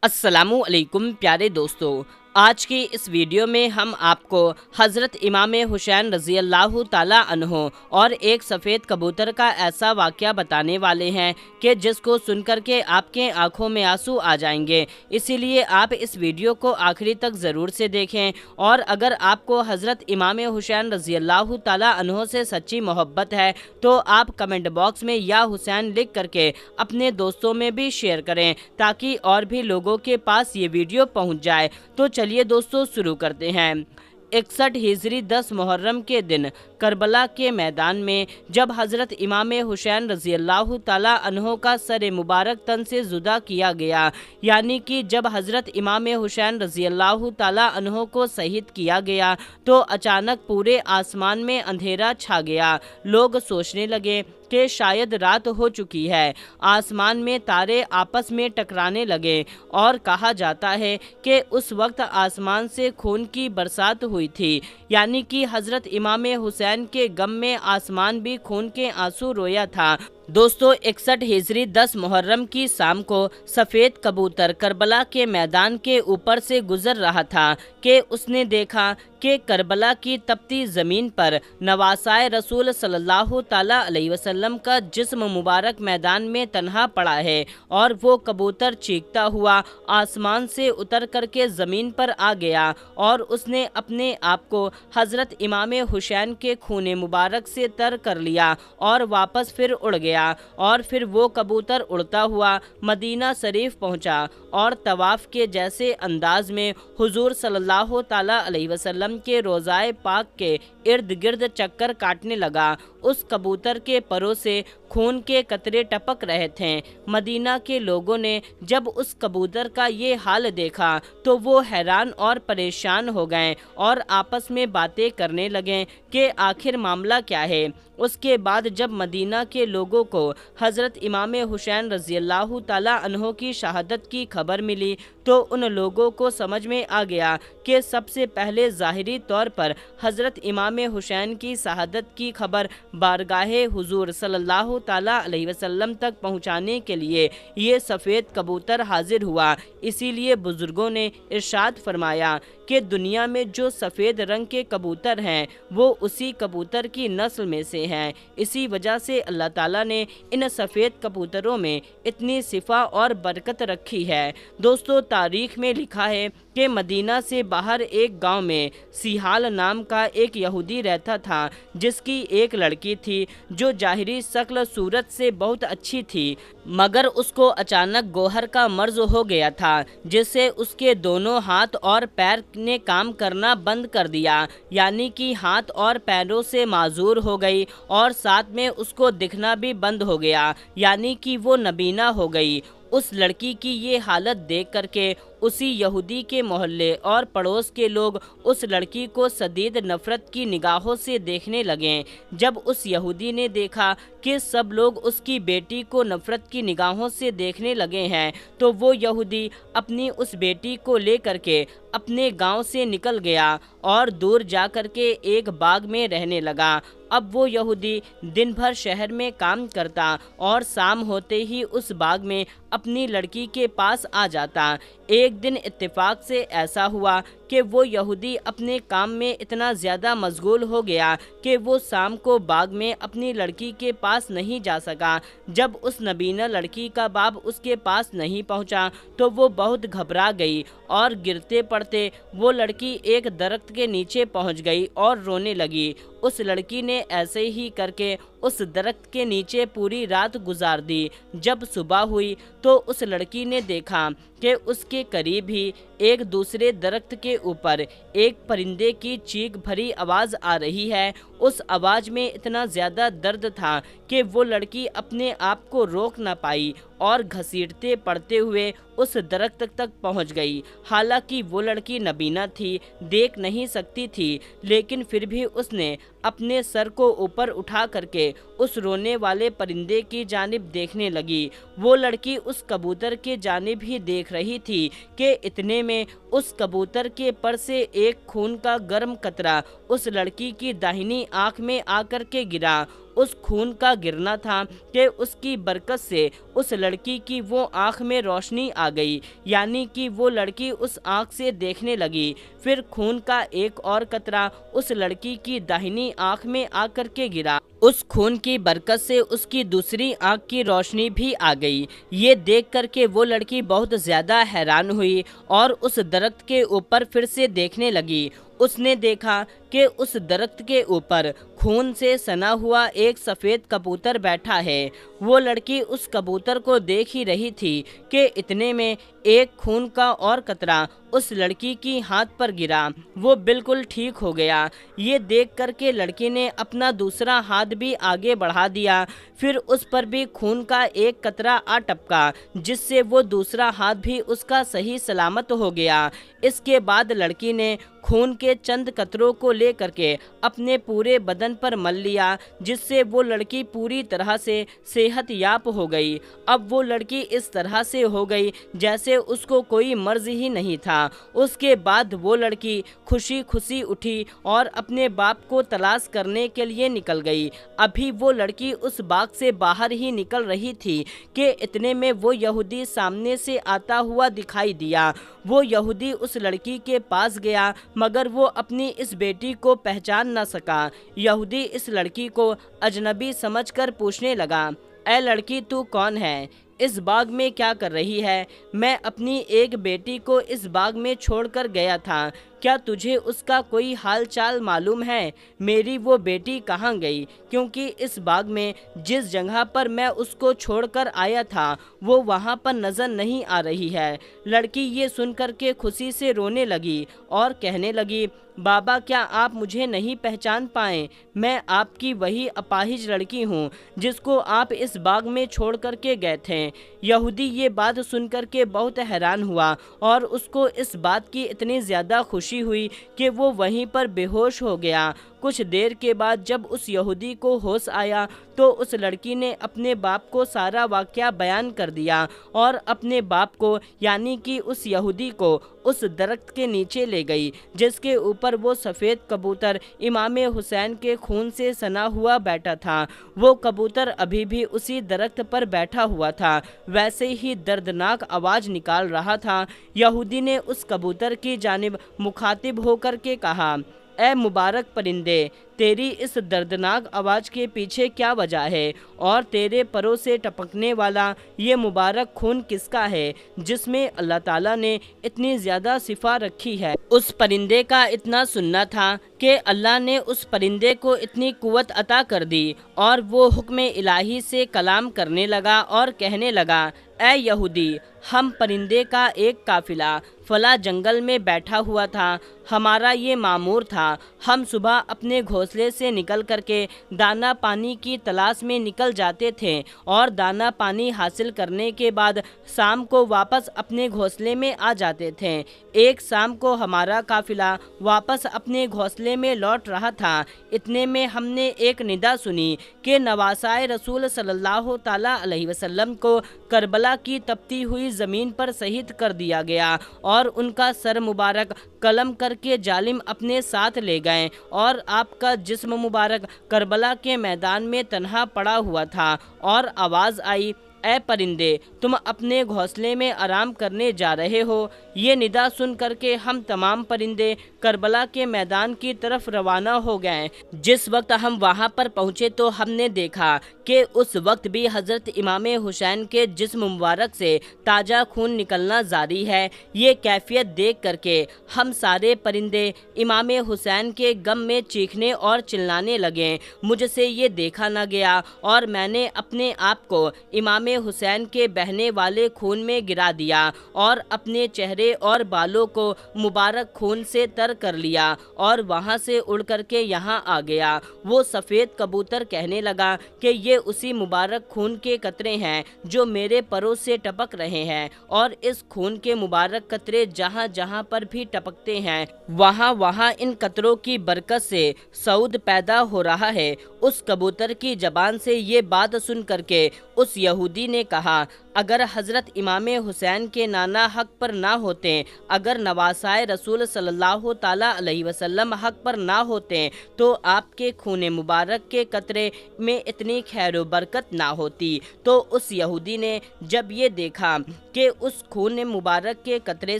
अस्सलामु अलैकुम प्यारे दोस्तों। आज की इस वीडियो में हम आपको हज़रत इमाम हुसैन रज़ी अल्लाह ताला अन्हो और एक सफ़ेद कबूतर का ऐसा वाक़या बताने वाले हैं कि जिसको सुनकर के आपके आंखों में आंसू आ जाएंगे। इसीलिए आप इस वीडियो को आखिरी तक ज़रूर से देखें। और अगर आपको हज़रत इमाम हुसैन रज़ी अल्लाह ताला अन्हो से सच्ची मोहब्बत है तो आप कमेंट बॉक्स में या हुसैन लिख करके अपने दोस्तों में भी शेयर करें ताकि और भी लोगों के पास ये वीडियो पहुंच जाए। तो चलिए दोस्तों शुरू करते हैं। 61 हिजरी 10 मुहर्रम के दिन करबला के मैदान में जब हज़रत इमाम हुसैन रज़ी अल्लाह ताला अन्हो का सर मुबारक तन से जुदा किया गया, यानी कि जब हज़रत इमाम हुसैन रज़ी अल्लाह ताला अन्हो को शहीद किया गया तो अचानक पूरे आसमान में अंधेरा छा गया। लोग सोचने लगे कि शायद रात हो चुकी है। आसमान में तारे आपस में टकराने लगे और कहा जाता है कि उस वक्त आसमान से खून की बरसात हुई थी, यानी कि हज़रत इमाम हुसैन के गम में आसमान भी खून के आंसू रोया था। दोस्तों 61 हिजरी 10 मुहर्रम की शाम को सफ़ेद कबूतर करबला के मैदान के ऊपर से गुजर रहा था कि उसने देखा कि करबला की तपती ज़मीन पर नवासाए रसूल सल्लल्लाहु ताला अलैहि वसल्लम का जिस्म मुबारक मैदान में तन्हा पड़ा है। और वो कबूतर चीखता हुआ आसमान से उतर करके ज़मीन पर आ गया और उसने अपने आप को हज़रत इमाम हुसैन के खून मुबारक से तर कर लिया और वापस फिर उड़ गया। और फिर वो कबूतर उड़ता हुआ मदीना शरीफ पहुंचा और तवाफ के जैसे अंदाज में हुजूर सल्लल्लाहु ताला अलैहि वसल्लम के रोज़ाए पाक के इर्द गिर्द चक्कर काटने लगा। उस कबूतर के परों से खून के कतरे टपक रहे थे। मदीना के लोगों ने जब उस कबूतर का ये हाल देखा तो वो हैरान और परेशान हो गए और आपस में बातें करने लगे कि आखिर मामला क्या है। उसके बाद जब मदीना के लोगों को हज़रत इमाम हुसैन रज़ी अल्लाह ताला अन्हो की शहादत की खबर मिली तो उन लोगों को समझ में आ गया कि सबसे पहले ज़ाहिरी तौर पर हज़रत इमाम हुसैन की शहादत की खबर बारगाहे हुजूर सल्लल्लाहु ताला अलैहि वसल्लम तक पहुंचाने के लिए ये सफ़ेद कबूतर हाजिर हुआ। इसीलिए बुज़ुर्गों ने इरशाद फरमाया कि दुनिया में जो सफ़ेद रंग के कबूतर हैं वो उसी कबूतर की नस्ल में से हैं। इसी वजह से अल्लाह ताला ने इन सफ़ेद कबूतरों में इतनी सिफा और बरकत रखी है। दोस्तों तारीख में लिखा है कि मदीना से बाहर एक गांव में सिहाल नाम का एक यहूदी रहता था जिसकी एक लड़की थी जो जाहिरी शक्ल सूरत से बहुत अच्छी थी, मगर उसको अचानक गोहर का मर्ज हो गया था जिससे उसके दोनों हाथ और पैर ने काम करना बंद कर दिया, यानी कि हाथ और पैरों से माजूर हो गई और साथ में उसको दिखना भी बंद हो गया, यानी कि वो नबीना हो गई। उस लड़की की ये हालत देख करके उसी यहूदी के मोहल्ले और पड़ोस के लोग उस लड़की को शदीद नफ़रत की निगाहों से देखने लगे। जब उस यहूदी ने देखा कि सब लोग उसकी बेटी को नफ़रत की निगाहों से देखने लगे हैं तो वो यहूदी अपनी उस बेटी को लेकर के अपने गांव से निकल गया और दूर जा कर के एक बाग में रहने लगा। अब वो यहूदी दिन भर शहर में काम करता और शाम होते ही उस बाग में अपनी लड़की के पास आ जाता। एक दिन इत्तेफाक से ऐसा हुआ कि वो यहूदी अपने काम में इतना ज़्यादा मशगूल हो गया कि वो शाम को बाग में अपनी लड़की के पास नहीं जा सका। जब उस नबीना लड़की का बाप उसके पास नहीं पहुंचा तो वो बहुत घबरा गई और गिरते पड़ते वो लड़की एक दरख्त के नीचे पहुंच गई और रोने लगी। उस लड़की ने ऐसे ही करके उस दरख्त के नीचे पूरी रात गुजार दी। जब सुबह हुई तो उस लड़की ने देखा कि उसके करीब ही एक दूसरे दरख्त के ऊपर एक परिंदे की चीख भरी आवाज़ आ रही है। उस आवाज़ में इतना ज़्यादा दर्द था कि वो लड़की अपने आप को रोक ना पाई और घसीटते पड़ते हुए उस दरख्त तक पहुंच गई। हालांकि वो लड़की नबीना थी, देख नहीं सकती थी, लेकिन फिर भी उसने अपने सर को ऊपर उठा करके उस रोने वाले परिंदे की जानिब देखने लगी। वो लड़की उस कबूतर के जानिब ही देख रही थी कि इतने में उस कबूतर के पर से एक खून का गर्म कतरा उस लड़की की दाहिनी आंख में आकर के गिरा। اس خون کا گرنا تھا کہ اس کی برکت سے اس لڑکی کی وہ آنکھ میں روشنی آ گئی، یعنی کہ وہ لڑکی اس آنکھ سے دیکھنے لگی۔ پھر خون کا ایک اور قطرہ اس لڑکی کی داہنی آنکھ میں آ کر کے گرا۔ اس خون کی برکت سے اس کی دوسری آنکھ کی روشنی بھی آ گئی۔ یہ دیکھ کر کے وہ لڑکی بہت زیادہ حیران ہوئی اور اس درخت کے اوپر پھر سے دیکھنے لگی۔ اس نے دیکھا کہ اس درخت کے اوپر خون سے سنا ہوا ایک سفید کبوتر بیٹھا ہے۔ وہ لڑکی اس کبوتر کو دیکھ ہی رہی تھی کہ اتنے میں ایک خون کا اور قطرہ اس لڑکی کی ہاتھ پر گرا۔ وہ بالکل ٹھیک ہو گیا۔ یہ دیکھ کر کے لڑکی نے اپنا دوسرا ہاتھ بھی آگے بڑھا دیا، پھر اس پر بھی خون کا ایک قطرہ آ ٹپکا، جس سے وہ دوسرا ہاتھ بھی اس کا صحیح سلامت ہو گیا۔ اس کے بعد لڑکی نے خون کے چند قطروں کو لے کر کے اپنے پورے بدن پر مل لیا، جس سے وہ لڑکی پوری طرح سے صحت یاب ہو گئی۔ اب وہ لڑکی اس طرح سے ہو گئی جیسے اس کو کوئی مرض ہی نہیں تھا۔ اس کے بعد وہ لڑکی خوشی خوشی اٹھی اور اپنے باپ کو تلاش کرنے کے لیے نکل گئی۔ ابھی وہ لڑکی اس باغ سے باہر ہی نکل رہی تھی کہ اتنے میں وہ یہودی سامنے سے آتا ہوا دکھائی دیا۔ وہ یہودی اس لڑکی کے پاس گیا، مگر وہ اپنی اس بیٹی کو پہچان نہ سکا۔ یہودی اس لڑکی کو اجنبی سمجھ کر پوچھنے لگا، اے لڑکی، تو کون ہے؟ اس باغ میں کیا کر رہی ہے؟ میں اپنی ایک بیٹی کو اس باغ میں چھوڑ کر گیا تھا، کیا تجھے اس کا کوئی حال چال معلوم ہے؟ میری وہ بیٹی کہاں گئی؟ کیونکہ اس باغ میں جس جگہ پر میں اس کو چھوڑ کر آیا تھا وہ وہاں پر نظر نہیں آ رہی ہے۔ لڑکی یہ سن کر کے خوشی سے رونے لگی اور کہنے لگی، بابا، کیا آپ مجھے نہیں پہچان پائیں؟ میں آپ کی وہی اپاہج لڑکی ہوں جس کو آپ اس باغ میں چھوڑ کر کے گئے تھے۔ یہودی یہ بات سن کر کے بہت حیران ہوا اور اس کو اس بات کی اتنی زیادہ خوشی ہوئی کہ وہ وہیں پر بے ہوش ہو گیا۔ کچھ دیر کے بعد جب اس یہودی کو ہوش آیا تو اس لڑکی نے اپنے باپ کو سارا واقعہ بیان کر دیا اور اپنے باپ کو یعنی کہ اس یہودی کو اس درخت کے نیچے لے گئی جس کے اوپر وہ سفید کبوتر امام حسین کے خون سے سنا ہوا بیٹھا تھا۔ وہ کبوتر ابھی بھی اسی درخت پر بیٹھا ہوا تھا، ویسے ہی دردناک آواز نکال رہا تھا۔ یہودی نے اس کبوتر کی جانب مخاطب ہو کر کے کہا، اے مبارک پرندے، تیری اس دردناک آواز کے پیچھے کیا وجہ ہے اور تیرے پروں سے ٹپکنے والا یہ مبارک خون کس کا ہے جس میں اللہ تعالیٰ نے اتنی زیادہ شفا رکھی ہے؟ اس پرندے کا اتنا سننا تھا کہ اللہ نے اس پرندے کو اتنی قوت عطا کر دی اور وہ حکم الہی سے کلام کرنے لگا اور کہنے لگا، اے یہودی، ہم پرندے کا ایک قافلہ فلاں جنگل میں بیٹھا ہوا تھا۔ ہمارا یہ معمور تھا، ہم صبح اپنے گھونسلے سے نکل کر کے دانا پانی کی تلاش میں نکل جاتے تھے اور دانا پانی حاصل کرنے کے بعد شام کو واپس اپنے گھونسلے میں آ جاتے تھے۔ ایک شام کو ہمارا قافلہ واپس اپنے گھونسلے میں لوٹ رہا تھا، اتنے میں ہم نے ایک ندا سنی کہ نواسائے رسول صلی اللہ تعالیٰ علیہ وسلم کو کربلا کی تپتی ہوئی زمین پر شہید کر دیا گیا اور ان کا سر مبارک قلم کر کے ظالم اپنے ساتھ لے گئے اور آپ کا جسم مبارک کربلا کے میدان میں تنہا پڑا ہوا تھا۔ اور آواز آئی، اے پرندے، تم اپنے گھونسلے میں آرام کرنے جا رہے ہو؟ یہ ندا سن کر کے ہم تمام پرندے کربلا کے میدان کی طرف روانہ ہو گئے۔ جس وقت ہم وہاں پر پہنچے تو ہم نے دیکھا کہ اس وقت بھی حضرت امام حسین کے جسم مبارک سے تازہ خون نکلنا جاری ہے۔ یہ کیفیت دیکھ کر کے ہم سارے پرندے امام حسین کے غم میں چیخنے اور چلانے لگے۔ مجھ سے یہ دیکھا نہ گیا اور میں نے اپنے آپ کو امام حسین کے بہنے والے خون میں گرا دیا اور اپنے چہرے اور بالوں کو مبارک خون سے تر کر لیا اور وہاں سے اڑ کر کے یہاں آ گیا۔ وہ سفید کبوتر کہنے لگا کہ یہ उसी मुबारक खून के कतरे हैं जो मेरे परों से टपक रहे हैं, और इस खून के मुबारक कतरे जहाँ जहाँ पर भी टपकते हैं वहाँ वहाँ इन कतरों की बरकत से सऊद पैदा हो रहा है। उस कबूतर की जबान से ये बात सुन करके उस यहूदी ने कहा, अगर हज़रत इमाम हुसैन के नाना हक पर ना होते, अगर नवासाए रसूल सल्लल्लाहु ताला अलैहि वसल्लम हक पर ना होते, तो आपके खून मुबारक के कतरे में इतनी खैर बरकत ना होती। तो उस यहूदी ने जब ये देखा कि उस खून मुबारक के कतरे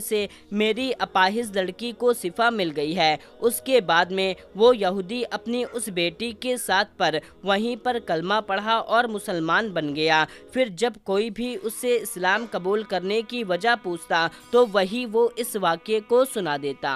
से मेरी अपाहिज लड़की को शिफा मिल गई है, उसके बाद में वो यहूदी अपनी उस बेटी के साथ पर वहीं पर कलमा पढ़ा और मुसलमान बन गया। फिर जब कोई भी उससे इस्लाम कबूल करने की वजह पूछता तो वही वो इस वाक़ये को सुना देता।